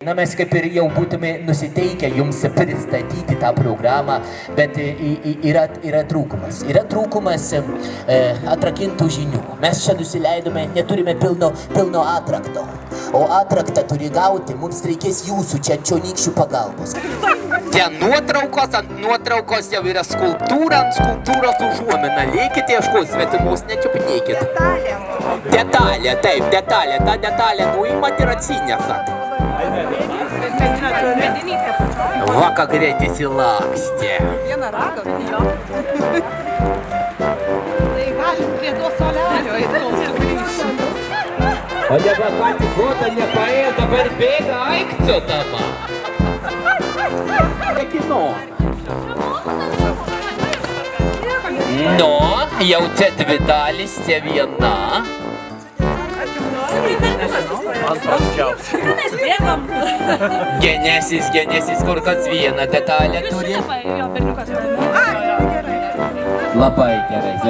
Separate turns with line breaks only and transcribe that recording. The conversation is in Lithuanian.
Na, mes kaip ir jau būtume nusiteikę jums pristatyti tą programą, bet yra trūkumas. Yra trūkumas atrakintų žinių. Mes čia nusileidome, neturime pilno atrakto. O atraktą turi gauti, mums reikės jūsų čia čionykščių pagalbos.
Ten nuotraukos, ant nuotraukos jau yra skulptūra, ant skulptūros užuomina. Lėkite ieškos, svetimos nečiupinėkit. Detalė, taip, detalė. Ta detalė nuimat ir atsinešat. Va, ką greit įsilakstė.
Vieną ragą, jo. Tai galim prie to solelio ir kol sugrįšim.
O dabar patį protą nepaėjo, dabar bėga aikciodama. Kino. Nu, jau čia dvi dalys, čia viena. Genesis, kur kas vieną detalę turi. Labai gerai.